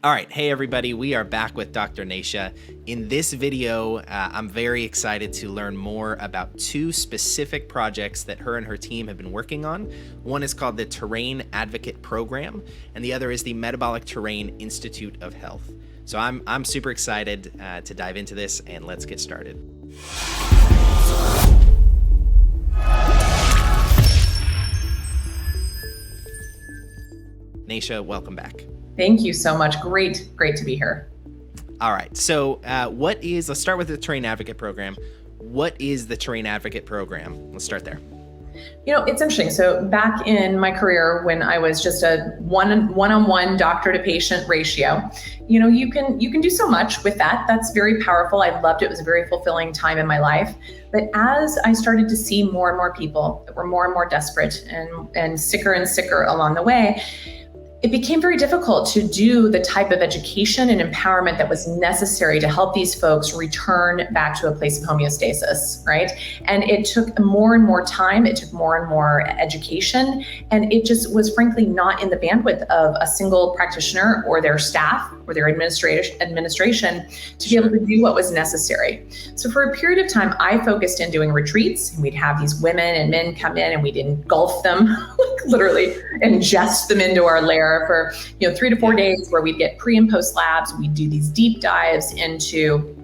All right, hey everybody, we are back with Dr. Nasha. In this video, I'm very excited to learn more about two specific projects that her and her team have been working on. One is called the Terrain Advocate Program, and the other is the Metabolic Terrain Institute of Health. So I'm super excited to dive into this, and let's get started. Nasha, welcome back. Thank you so much. Great to be here. All right. So let's start with the Terrain Advocate Program. What is the Terrain Advocate Program? Let's start there. You know, it's interesting. So back in my career, when I was just a one-on-one doctor to patient ratio, you can do so much with that. That's very powerful. I loved it. It was a very fulfilling time in my life. But as I started to see more and more people that were more and more desperate and sicker along the way, it became very difficult to do the type of education and empowerment that was necessary to help these folks return back to a place of homeostasis, right? And it took more and more time, it took more and more education, and it just was frankly not in the bandwidth of a single practitioner or their staff or their administration to be able to do what was necessary. So for a period of time, I focused in doing retreats, and we'd have these women and men come in and we'd engulf them, like literally ingest them into our lair for 3 to 4 days, where we'd get pre and post labs. We'd do these deep dives into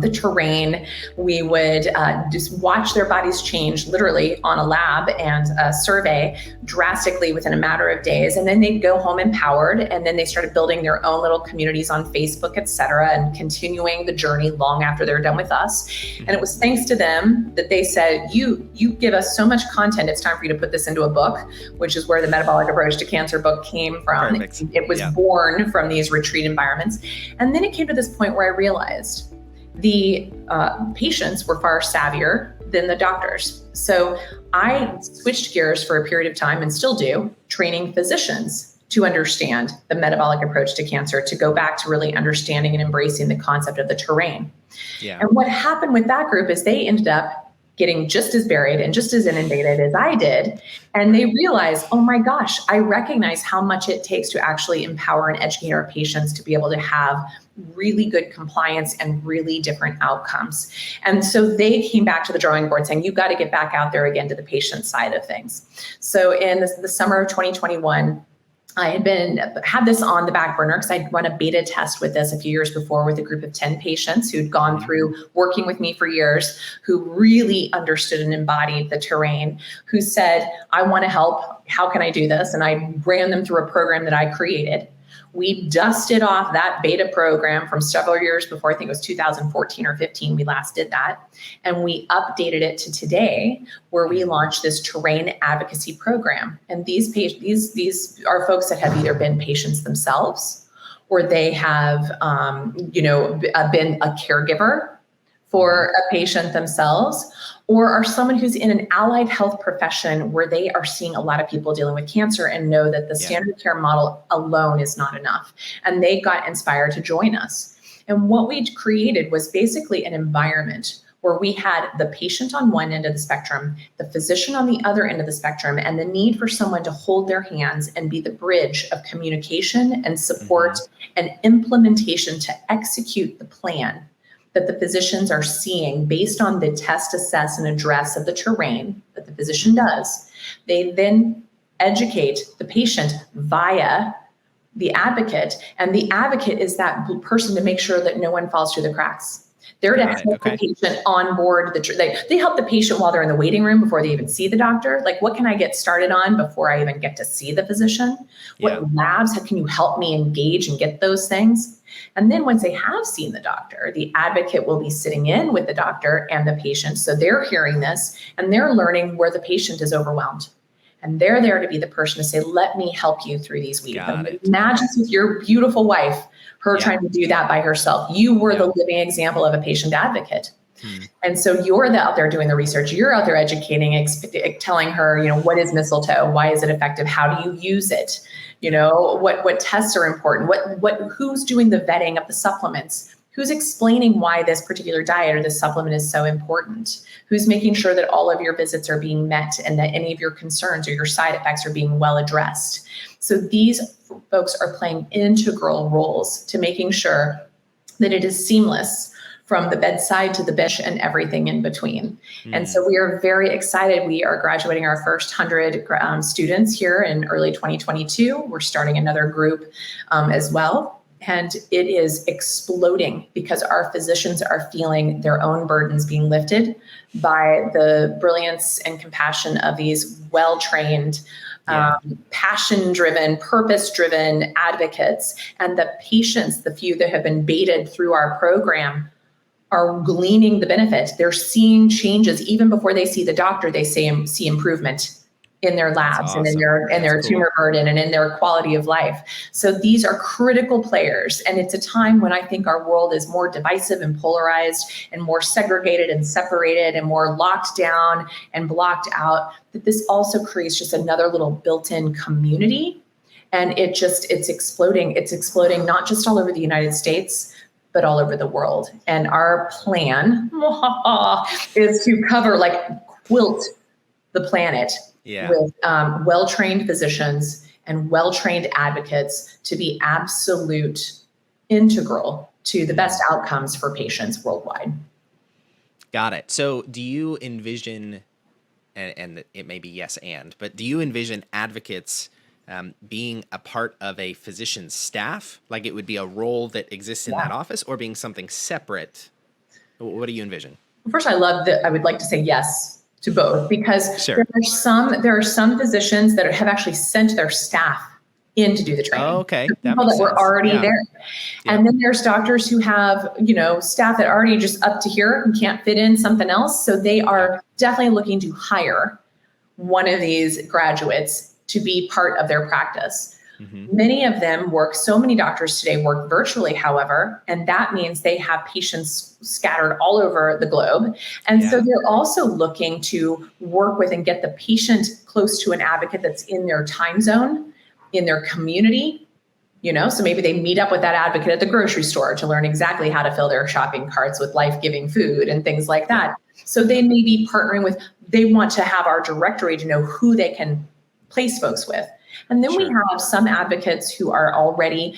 the terrain. We would just watch their bodies change literally on a lab and a survey drastically within a matter of days. And then they'd go home empowered. And then they started building their own little communities on Facebook, et cetera, and continuing the journey long after they're done with us. And it was thanks to them that they said, you give us so much content, it's time for you to put this into a book, which is where the Metabolic Approach to Cancer book came from. Perfect. It was born from these retreat environments. And then it came to this point where I realized the patients were far savvier than the doctors. So I switched gears for a period of time, and still do, training physicians to understand the metabolic approach to cancer, to go back to really understanding and embracing the concept of the terrain. Yeah. And what happened with that group is they ended up getting just as buried and just as inundated as I did. And they realized, oh my gosh, I recognize how much it takes to actually empower and educate our patients to be able to have really good compliance and really different outcomes. And so they came back to the drawing board saying, you got to get back out there again to the patient side of things. So in the summer of 2021, I had this on the back burner because I'd run a beta test with this a few years before with a group of 10 patients who'd gone through working with me for years, who really understood and embodied the terrain, who said, I want to help. How can I do this? And I ran them through a program that I created. We dusted off that beta program from several years before. I think it was 2014 or 15. We last did that. And we updated it to today, where we launched this Terrain Advocacy Program. And these are folks that have either been patients themselves, or they have, been a caregiver for a patient themselves, or are someone who's in an allied health profession where they are seeing a lot of people dealing with cancer and know that the standard care model alone is not enough. And they got inspired to join us. And what we created was basically an environment where we had the patient on one end of the spectrum, the physician on the other end of the spectrum, and the need for someone to hold their hands and be the bridge of communication and support and implementation to execute the plan that the physicians are seeing based on the test, assess, and address of the terrain that the physician does. They then educate the patient via the advocate, and the advocate is that person to make sure that no one falls through the cracks. They're to help the patient on board. They help the patient while they're in the waiting room before they even see the doctor. Like, what can I get started on before I even get to see the physician? What labs, how can you help me engage and get those things? And then once they have seen the doctor, the advocate will be sitting in with the doctor and the patient. So they're hearing this and they're learning where the patient is overwhelmed. And they're there to be the person to say, let me help you through these weeks. Imagine with your beautiful wife, her trying to do that by herself. You were the living example of a patient advocate. And so you're out there doing the research. You're out there educating, telling her, what is mistletoe? Why is it effective? How do you use it? What tests are important? Who's doing the vetting of the supplements? Who's explaining why this particular diet or this supplement is so important? Who's making sure that all of your visits are being met and that any of your concerns or your side effects are being well addressed? So these folks are playing integral roles to making sure that it is seamless from the bedside to the bench and everything in between. And so we are very excited. We are graduating our first 100 students here in early 2022. We're starting another group as well. And it is exploding because our physicians are feeling their own burdens being lifted by the brilliance and compassion of these well-trained, passion-driven, purpose-driven advocates. And the patients, the few that have been baited through our program, are gleaning the benefit. They're seeing changes even before they see the doctor. They see improvement in their labs and in their tumor burden and in their quality of life. So these are critical players. And it's a time when I think our world is more divisive and polarized and more segregated and separated and more locked down and blocked out, that this also creates just another little built-in community. And it's exploding. It's exploding not just all over the United States, but all over the world. And our plan is to cover, quilt the planet with well-trained physicians and well-trained advocates to be absolute integral to the best outcomes for patients worldwide. Got it. So do you envision, and it may be yes but do you envision advocates being a part of a physician's staff, like it would be a role that exists in that office, or being something separate? What do you envision? First, I would like to say yes to both, because there are some physicians that have actually sent their staff in to do the training. Oh, okay. People that were already there. And then there's doctors who have, staff that are already just up to here and can't fit in something else. So they are definitely looking to hire one of these graduates to be part of their practice. Many of them so many doctors today work virtually, however, and that means they have patients scattered all over the globe. And so they're also looking to work with and get the patient close to an advocate that's in their time zone, in their community. So maybe they meet up with that advocate at the grocery store to learn exactly how to fill their shopping carts with life-giving food and things like that. So they may be partnering they want to have our directory to know who they can place folks with. And then we have some advocates who are already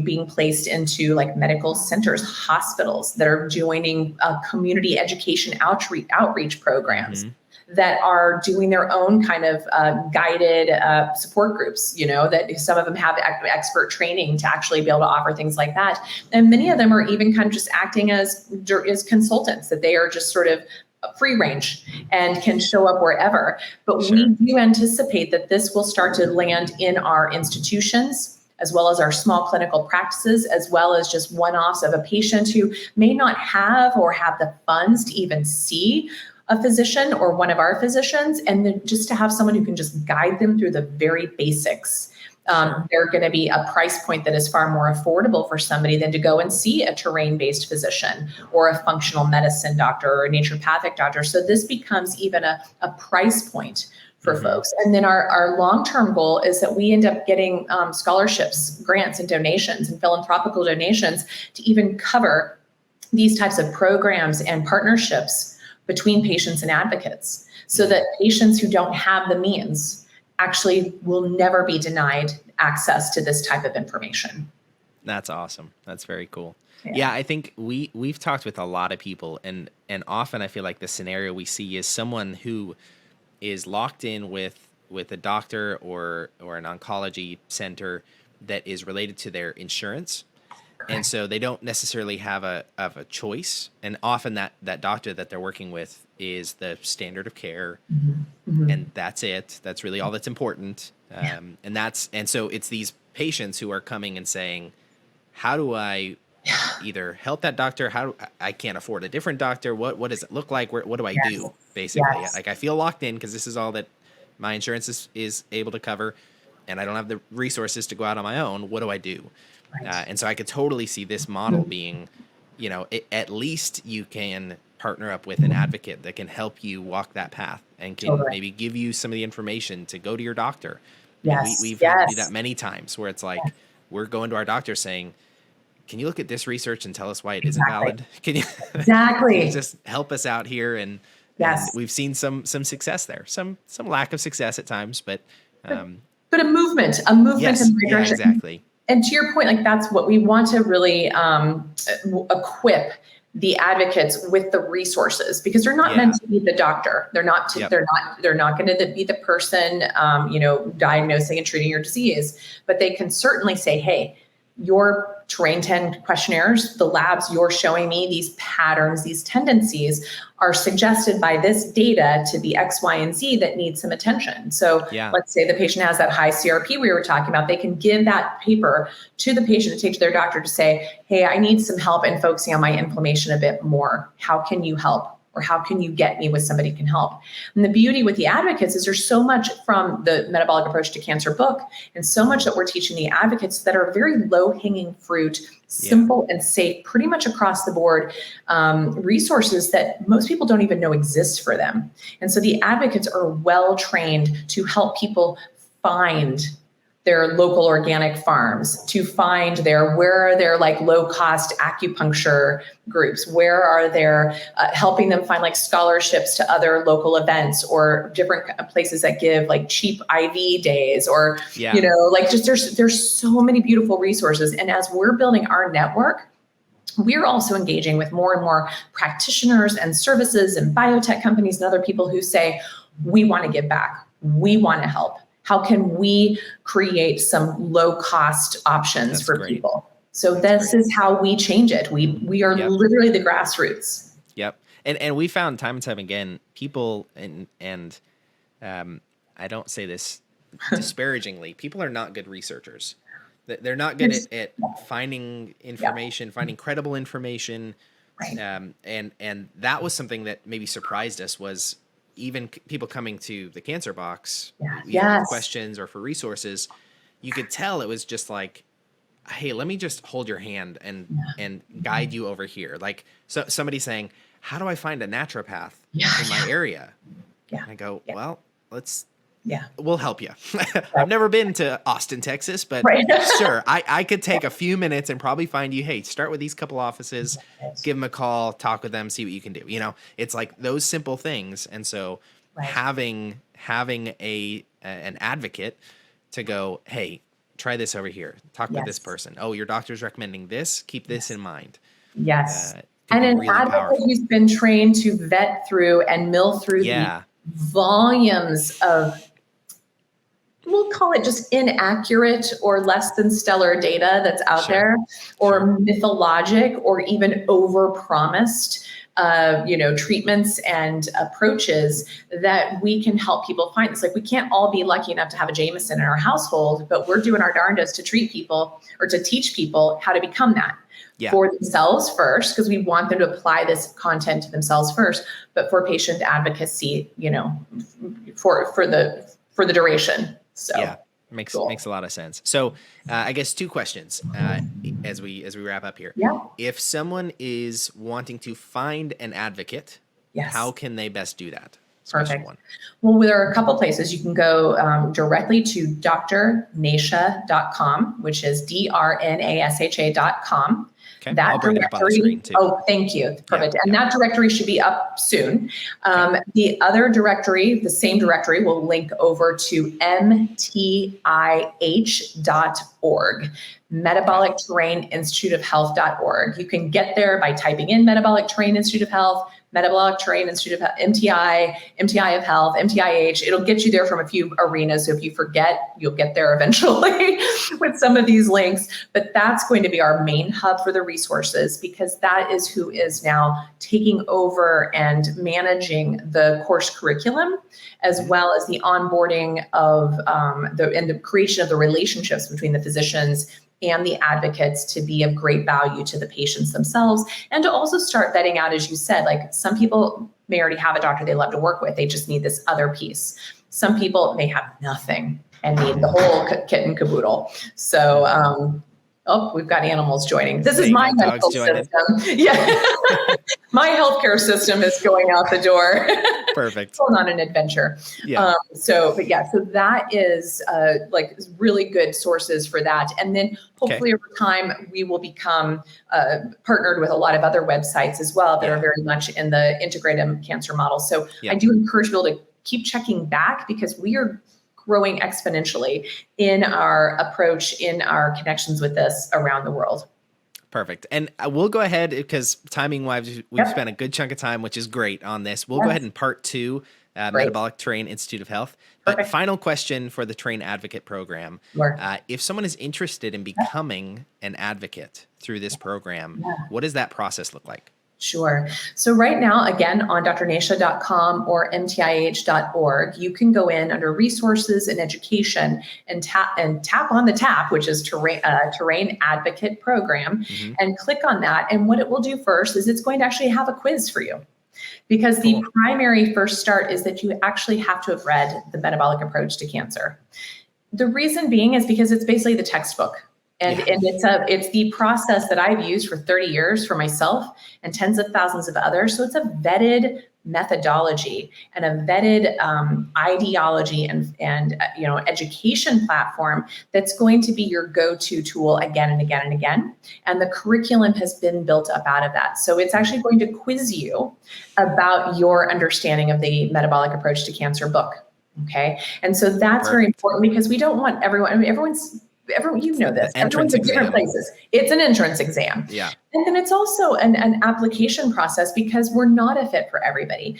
being placed into medical centers, hospitals that are joining community education outreach programs that are doing their own kind of guided support groups, that some of them have expert training to actually be able to offer things like that. And many of them are even kind of just acting as consultants, that they are just sort of free range and can show up wherever. But we do anticipate that this will start to land in our institutions, as well as our small clinical practices, as well as just one-offs of a patient who may not have or have the funds to even see a physician or one of our physicians, and then just to have someone who can just guide them through the very basics. They're going to be a price point that is far more affordable for somebody than to go and see a terrain-based physician or a functional medicine doctor or a naturopathic doctor. So this becomes even a price point for folks. And then our long-term goal is that we end up getting scholarships, grants, and donations and philanthropical donations to even cover these types of programs and partnerships between patients and advocates, so that patients who don't have the means actually will never be denied access to this type of information. That's awesome. That's very cool. Yeah, I think we've talked with a lot of people, and often I feel like the scenario we see is someone who is locked in with a doctor or an oncology center that is related to their insurance. And so they don't necessarily have a choice. And often that doctor that they're working with is the standard of care. And that's it. That's really all that's important. And so it's these patients who are coming and saying, how do I either help that doctor? I can't afford a different doctor. What does it look like? What do I do? Basically, like I feel locked in because this is all that my insurance is able to cover, and I don't have the resources to go out on my own. What do I do? And so I could totally see this model being, at least you can partner up with an advocate that can help you walk that path and can maybe give you some of the information to go to your doctor. We've had to do that many times where it's like we're going to our doctor saying, can you look at this research and tell us why it isn't valid? Can you can you just help us out here? And we've seen some success there, some lack of success at times, but but a movement in the right direction. Exactly. And to your point, like that's what we want to really equip the advocates with the resources, because they're not meant to be the doctor. They're not they're not going to be the person, diagnosing and treating your disease, but they can certainly say, hey, your Terrain 10 questionnaires, the labs you're showing me, these patterns, these tendencies are suggested by this data to be X, Y, and Z that need some attention. So let's say the patient has that high CRP we were talking about. They can give that paper to the patient to take to their doctor to say, hey, I need some help in focusing on my inflammation a bit more. How can you help? Or how can you get me with somebody who can help? And the beauty with the advocates is there's so much from the Metabolic Approach to Cancer book, and so much that we're teaching the advocates that are very low-hanging fruit, simple and safe, pretty much across the board, resources that most people don't even know exist for them. And so the advocates are well trained to help people find their local organic farms, to find where are their like low cost acupuncture groups, where are there helping them find like scholarships to other local events or different places that give like cheap IV days, or like just there's so many beautiful resources. And as we're building our network, we're also engaging with more and more practitioners and services and biotech companies and other people who say, we want to give back, we want to help. How can we create some low-cost options for people? So this is how we change it. We are literally the grassroots. Yep. And we found time and time again, people, and I don't say this disparagingly, people are not good researchers. They're not good at finding information, finding credible information. Right. And that was something that maybe surprised us, was even people coming to the Cancer Box for questions or for resources, you could tell it was just like, hey, let me just hold your hand and guide you over here. Like somebody saying, how do I find a naturopath in my area? And I go, well, we'll help you. I've never been to Austin, Texas, but sure, I could take a few minutes and probably find you, hey, start with these couple offices, give them a call, talk with them, see what you can do. It's like those simple things. And so having an advocate to go, hey, try this over here, talk with this person. Oh, your doctor's recommending this, keep this in mind. Yes. And an advocate who's been trained to vet through and mill through the volumes of, we'll call it just inaccurate or less than stellar data that's out there, or mythologic or even over-promised, treatments and approaches that we can help people find. It's like we can't all be lucky enough to have a Jameson in our household, but we're doing our darndest to treat people or to teach people how to become that. For themselves first, because we want them to apply this content to themselves first, but for patient advocacy, for the duration. So makes a lot of sense. So I guess two questions as we wrap up here. If someone is wanting to find an advocate, how can they best do that? Perfect. Well, there are a couple places. You can go directly to drnasha.com, which is drnasha.com. Okay. I'll bring it up on the screen too. Oh, thank you. Perfect. And that directory should be up soon. The other directory, the same directory, will link over to mtih.org, Metabolic Terrain Institute of Health.org. You can get there by typing in Metabolic Terrain Institute of Health, Metabolic Terrain Institute of MTI, MTI of Health, MTIH. It'll get you there from a few arenas. So if you forget, you'll get there eventually with some of these links. But that's going to be our main hub for the resources, because that is who is now taking over and managing the course curriculum, as well as the onboarding of the creation of the relationships between the physicians and the advocates to be of great value to the patients themselves, and to also start vetting out, as you said, like some people may already have a doctor they love to work with. They just need this other piece. Some people may have nothing and need the whole kit and caboodle. So, we've got animals joining. This is my medical system. My healthcare system is going out the door. Perfect. Going on an adventure. So that is like really good sources for that. And then hopefully over time, we will become partnered with a lot of other websites as well that are very much in the integrative cancer model. So I do encourage people to keep checking back, because we are growing exponentially in our approach, in our connections with this around the world. Perfect. And we'll go ahead, because timing wise, we've spent a good chunk of time, which is great on this. We'll go ahead in part 2, Metabolic Terrain Institute of Health. But final question for the Train Advocate program. If someone is interested in becoming an advocate through this program, what does that process look like? Sure. So right now, again, on drnasha.com or mtih.org, you can go in under resources and education and tap on the tab, which is Terrain Advocate Program, and click on that. And what it will do first is it's going to actually have a quiz for you. Because the primary first start is that you actually have to have read The Metabolic Approach to Cancer. The reason being is because it's basically the textbook. And it's the process that I've used for 30 years for myself and tens of thousands of others. So it's a vetted methodology and a vetted ideology and education platform that's going to be your go-to tool again and again and again. And the curriculum has been built up out of that. So it's actually going to quiz you about your understanding of the Metabolic Approach to Cancer book. Okay. And so that's very important, because we don't want everyone, everyone's at different places. It's an entrance exam. Yeah. And then it's also an application process, because we're not a fit for everybody.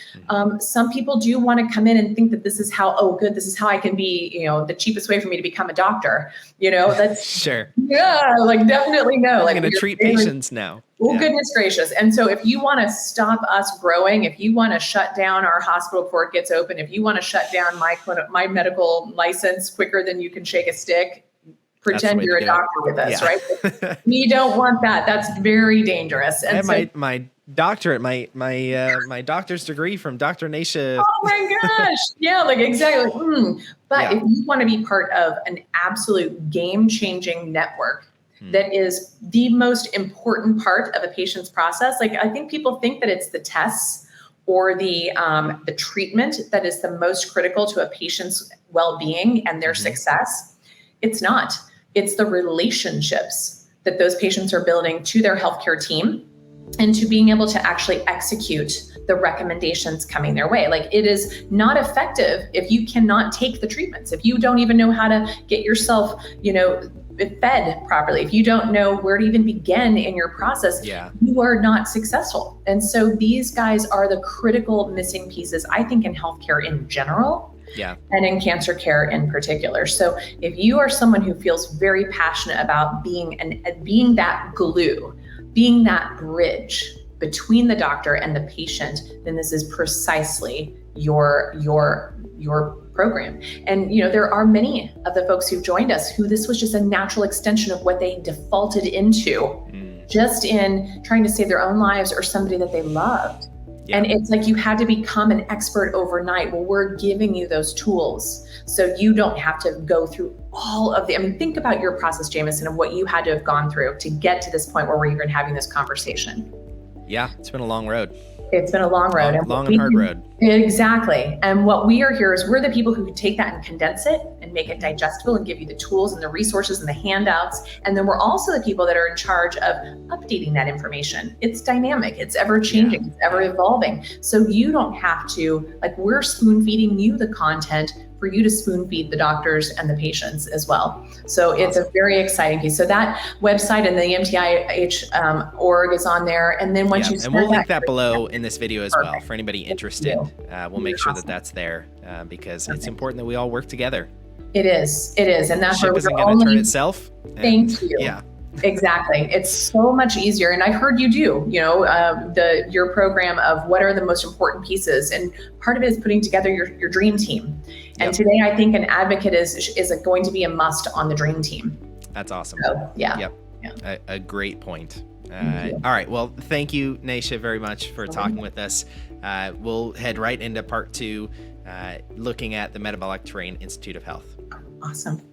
Some people do want to come in and think that this is how, this is how I can be, the cheapest way for me to become a doctor. That's sure. Yeah, definitely no. I'm going to treat patients now. Well, goodness gracious. And so if you want to stop us growing, if you want to shut down our hospital before it gets open, if you want to shut down my medical license quicker than you can shake a stick, pretend you're a doctor with us, right? We don't want that. That's very dangerous. And my doctorate, my doctor's degree from Dr. Nasha. Oh my gosh. Yeah, exactly. But if you want to be part of an absolute game-changing network that is the most important part of a patient's process, I think people think that it's the tests or the treatment that is the most critical to a patient's well-being and their success. It's not. It's the relationships that those patients are building to their healthcare team and to being able to actually execute the recommendations coming their way. It is not effective if you cannot take the treatments, if you don't even know how to get yourself, fed properly, if you don't know where to even begin in your process, you are not successful. And so these guys are the critical missing pieces, I think, in healthcare in general. And in cancer care in particular. So if you are someone who feels very passionate about being that glue, being that bridge between the doctor and the patient, then this is precisely your program. And there are many of the folks who've joined us who this was just a natural extension of what they defaulted into, just in trying to save their own lives or somebody that they loved. And it's you had to become an expert overnight. Well, we're giving you those tools so you don't have to go through all of think about your process, Jameson, of what you had to have gone through to get to this point where we're even having this conversation. Yeah, it's been a long road. It's been a long road. Long and hard road. Exactly. And what we are here is we're the people who take that and condense it and make it digestible and give you the tools and the resources and the handouts. And then we're also the people that are in charge of updating that information. It's dynamic. It's ever changing. It's ever evolving. So you don't have to, we're spoon feeding you the content for you to spoon feed the doctors and the patients as well. So it's a very exciting piece. So that website and the MTIH org is on there. And then once you and we'll link that below in this video as well for anybody interested. We'll make sure that that's there because it's important that we all work together. It is. And that's where ship isn't going to turn itself. Thank you. Yeah. Exactly. It's so much easier. And I heard you do, your program of what are the most important pieces. And part of it is putting together your dream team. And today I think an advocate is going to be a must on the dream team. That's awesome. So, A great point. All right. Well, thank you, Nasha, very much for talking with us. We'll head right into part 2, looking at the Metabolic Terrain Institute of Health. Awesome.